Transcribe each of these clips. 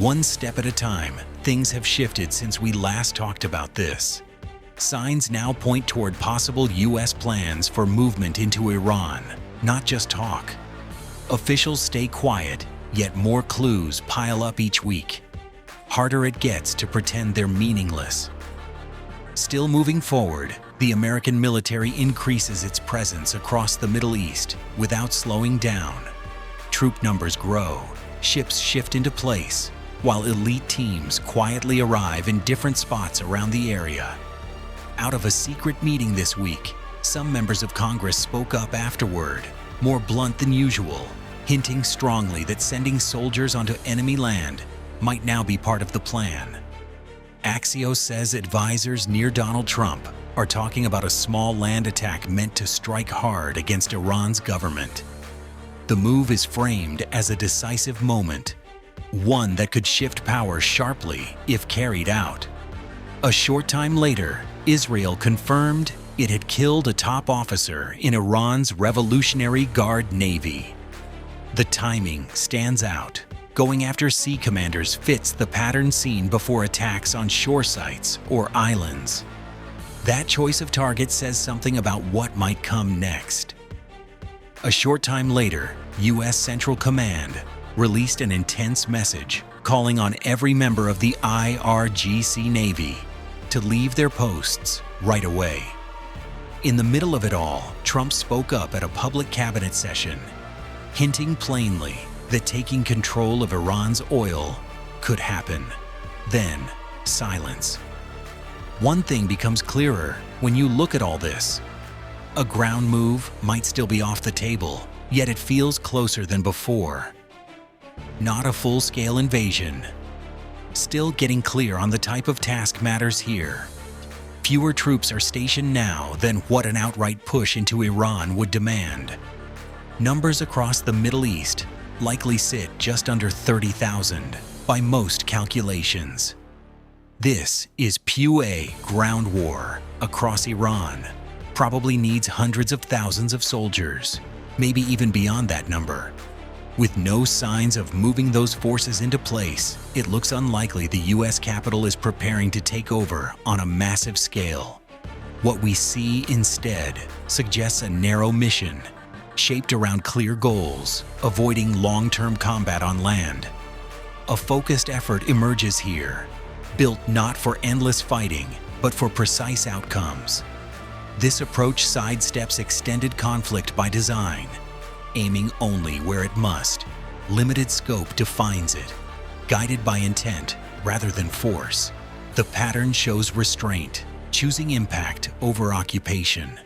One step at a time, things have shifted since we last talked about this. Signs now point toward possible U.S. plans for movement into Iran, not just talk. Officials stay quiet, yet more clues pile up each week. Harder it gets to pretend they're meaningless. Still moving forward, the American military increases its presence across the Middle East without slowing down. Troop numbers grow, ships shift into place, while elite teams quietly arrive in different spots around the area. Out of a secret meeting this week, some members of Congress spoke up afterward, more blunt than usual, hinting strongly that sending soldiers onto enemy land might now be part of the plan. Axios says advisors near Donald Trump are talking about a small land attack meant to strike hard against Iran's government. The move is framed as a decisive moment, one that could shift power sharply if carried out. A short time later, Israel confirmed it had killed a top officer in Iran's Revolutionary Guard Navy. The timing stands out. Going after sea commanders fits the pattern seen before attacks on shore sites or islands. That choice of target says something about what might come next. A short time later, U.S. Central Command released an intense message calling on every member of the IRGC Navy to leave their posts right away. In the middle of it all, Trump spoke up at a public cabinet session, hinting plainly that taking control of Iran's oil could happen. Then, silence. One thing becomes clearer when you look at all this. A ground move might still be off the table, yet it feels closer than before. Not a full-scale invasion. Still getting clear on the type of task matters here. Fewer troops are stationed now than what an outright push into Iran would demand. Numbers across the Middle East likely sit just under 30,000 by most calculations. This is pure ground war across Iran. Probably needs hundreds of thousands of soldiers, maybe even beyond that number. With no signs of moving those forces into place, it looks unlikely the U.S. capital is preparing to take over on a massive scale. What we see instead suggests a narrow mission, shaped around clear goals, avoiding long-term combat on land. A focused effort emerges here, built not for endless fighting, but for precise outcomes. This approach sidesteps extended conflict by design, aiming only where it must. Limited scope defines it, guided by intent rather than force. The pattern shows restraint, choosing impact over occupation.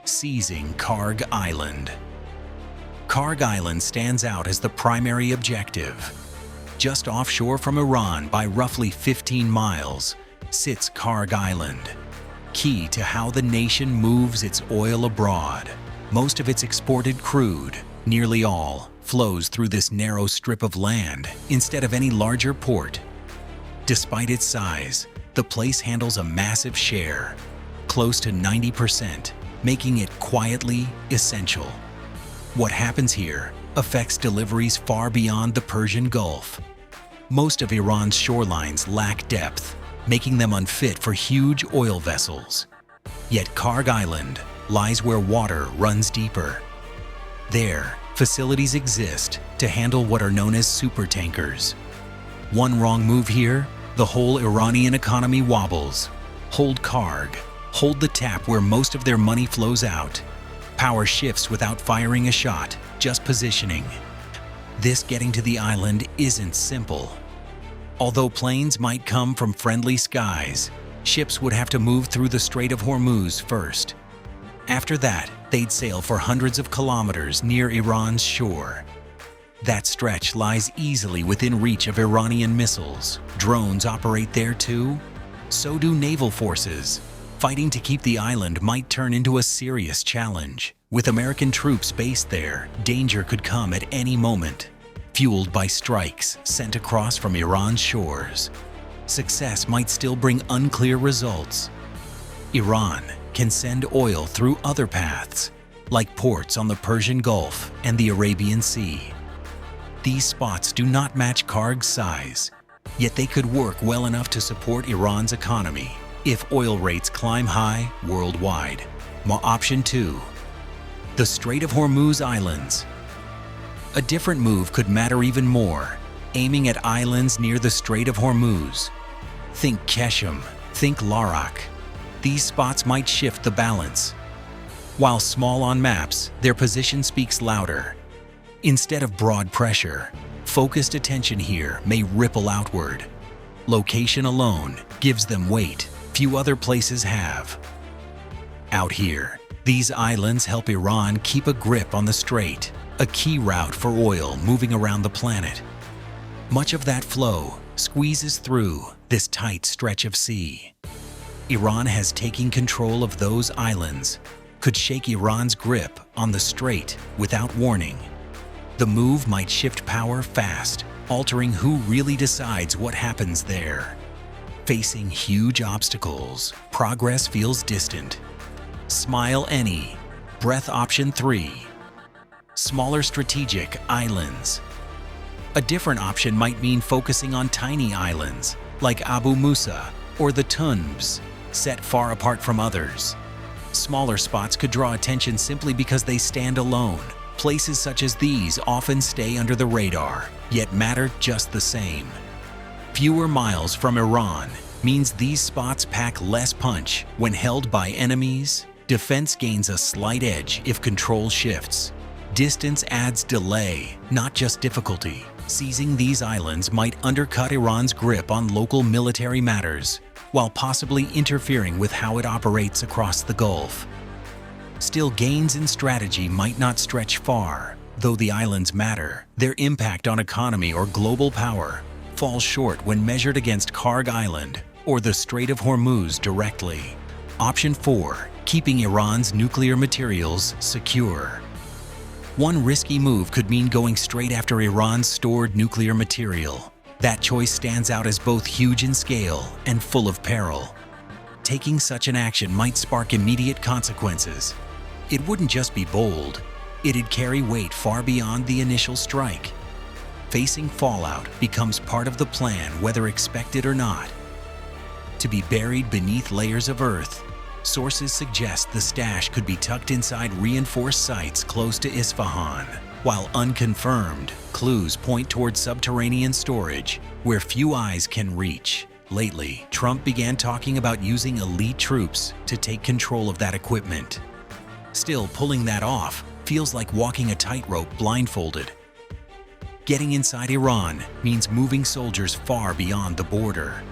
Seizing Karg Island. Karg Island stands out as the primary objective. Just offshore from Iran by roughly 15 miles sits Karg Island, key to how the nation moves its oil abroad. Most of its exported crude, nearly all, flows through this narrow strip of land instead of any larger port. Despite its size, the place handles a massive share, close to 90%, making it quietly essential. What happens here affects deliveries far beyond the Persian Gulf. Most of Iran's shorelines lack depth, making them unfit for huge oil vessels. Yet Karg Island lies where water runs deeper. There, facilities exist to handle what are known as supertankers. One wrong move here, the whole Iranian economy wobbles. Hold Karg, hold the tap where most of their money flows out. Power shifts without firing a shot, just positioning. This getting to the island isn't simple. Although planes might come from friendly skies, ships would have to move through the Strait of Hormuz first. After that, they'd sail for hundreds of kilometers near Iran's shore. That stretch lies easily within reach of Iranian missiles. Drones operate there too. So do naval forces. Fighting to keep the island might turn into a serious challenge. With American troops based there, danger could come at any moment, fueled by strikes sent across from Iran's shores. Success might still bring unclear results. Iran can send oil through other paths, like ports on the Persian Gulf and the Arabian Sea. These spots do not match Karg's size, Yet they could work well enough to support Iran's economy if oil rates climb high worldwide. Option 2. The Strait of Hormuz Islands. A different move could matter even more, aiming at islands near the Strait of Hormuz. Think Keshem, think Larak. These spots might shift the balance. While small on maps, their position speaks louder. Instead of broad pressure, focused attention here may ripple outward. Location alone gives them weight few other places have. Out here, these islands help Iran keep a grip on the strait, a key route for oil moving around the planet. Much of that flow squeezes through this tight stretch of sea. Iran has taken control of those islands, could shake Iran's grip on the strait without warning. The move might shift power fast, altering who really decides what happens there. Facing huge obstacles, progress feels distant. Smile any. Breath option 3. Smaller strategic islands. A different option might mean focusing on tiny islands, like Abu Musa or the Tunbs, set far apart from others. Smaller spots could draw attention simply because they stand alone. Places such as these often stay under the radar, yet matter just the same. Fewer miles from Iran means these spots pack less punch when held by enemies. Defense gains a slight edge if control shifts. Distance adds delay, not just difficulty. Seizing these islands might undercut Iran's grip on local military matters, while possibly interfering with how it operates across the Gulf. Still, gains in strategy might not stretch far. Though the islands matter, their impact on economy or global power falls short when measured against Karg Island or the Strait of Hormuz directly. Option 4. Keeping Iran's nuclear materials secure. One risky move could mean going straight after Iran's stored nuclear material. That choice stands out as both huge in scale and full of peril. Taking such an action might spark immediate consequences. It wouldn't just be bold, it'd carry weight far beyond the initial strike. Facing fallout becomes part of the plan, whether expected or not. To be buried beneath layers of earth, sources suggest the stash could be tucked inside reinforced sites close to Isfahan, while unconfirmed, clues point toward subterranean storage where few eyes can reach. Lately, Trump began talking about using elite troops to take control of that equipment. Still, pulling that off feels like walking a tightrope blindfolded. Getting inside Iran means moving soldiers far beyond the border.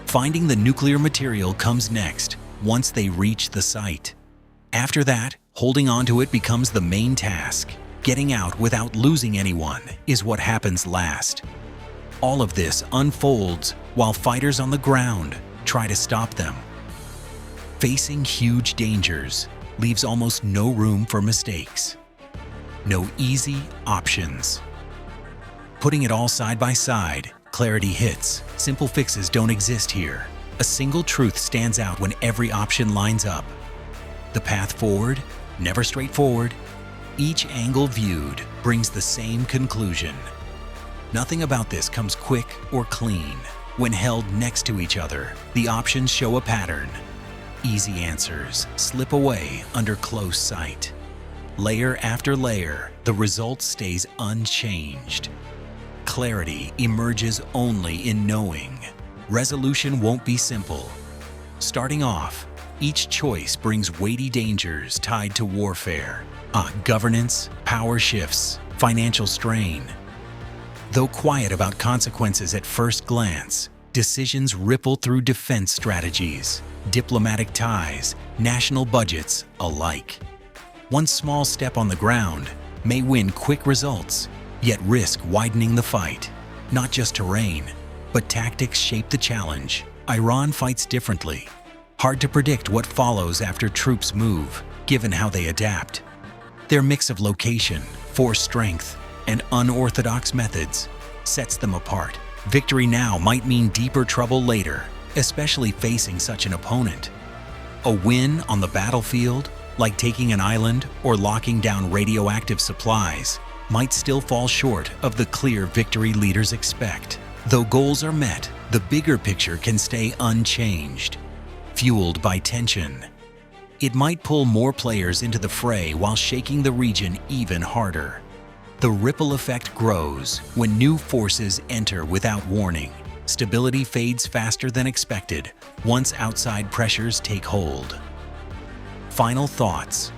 Finding the nuclear material comes next, once they reach the site. After that, holding onto it becomes the main task. Getting out without losing anyone is what happens last. All of this unfolds while fighters on the ground try to stop them. Facing huge dangers leaves almost no room for mistakes. No easy options. Putting it all side by side, clarity hits. Simple fixes don't exist here. A single truth stands out when every option lines up. The path forward, never straightforward. Each angle viewed brings the same conclusion. Nothing about this comes quick or clean. When held next to each other, the options show a pattern. Easy answers slip away under close sight. Layer after layer, the result stays unchanged. Clarity emerges only in knowing. Resolution won't be simple. Starting off, each choice brings weighty dangers tied to warfare. Governance, power shifts, financial strain. Though quiet about consequences at first glance, decisions ripple through defense strategies, diplomatic ties, national budgets alike. One small step on the ground may win quick results, yet risk widening the fight. Not just terrain, but tactics shape the challenge. Iran fights differently. Hard to predict what follows after troops move, given how they adapt. Their mix of location, force strength, and unorthodox methods sets them apart. Victory now might mean deeper trouble later, especially facing such an opponent. A win on the battlefield, like taking an island or locking down radioactive supplies, might still fall short of the clear victory leaders expect. Though goals are met, the bigger picture can stay unchanged, fueled by tension. It might pull more players into the fray while shaking the region even harder. The ripple effect grows when new forces enter without warning. Stability fades faster than expected once outside pressures take hold. Final thoughts.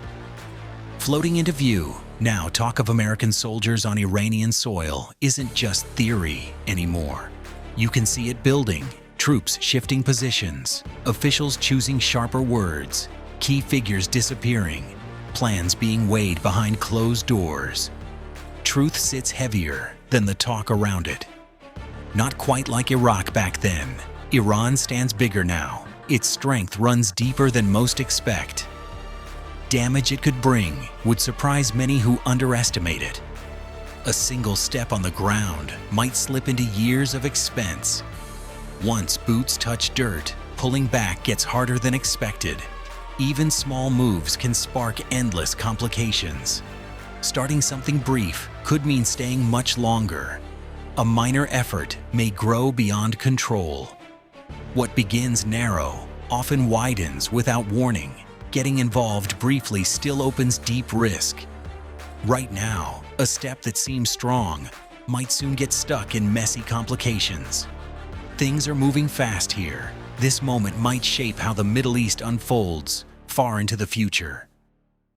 Floating into view, now talk of American soldiers on Iranian soil isn't just theory anymore. You can see it building, troops shifting positions, officials choosing sharper words, key figures disappearing, plans being weighed behind closed doors. Truth sits heavier than the talk around it. Not quite like Iraq back then. Iran stands bigger now. Its strength runs deeper than most expect. Damage it could bring would surprise many who underestimate it. A single step on the ground might slip into years of expense. Once boots touch dirt, pulling back gets harder than expected. Even small moves can spark endless complications. Starting something brief could mean staying much longer. A minor effort may grow beyond control. What begins narrow often widens without warning. Getting involved briefly still opens deep risk. Right now, a step that seems strong might soon get stuck in messy complications. Things are moving fast here. This moment might shape how the Middle East unfolds far into the future.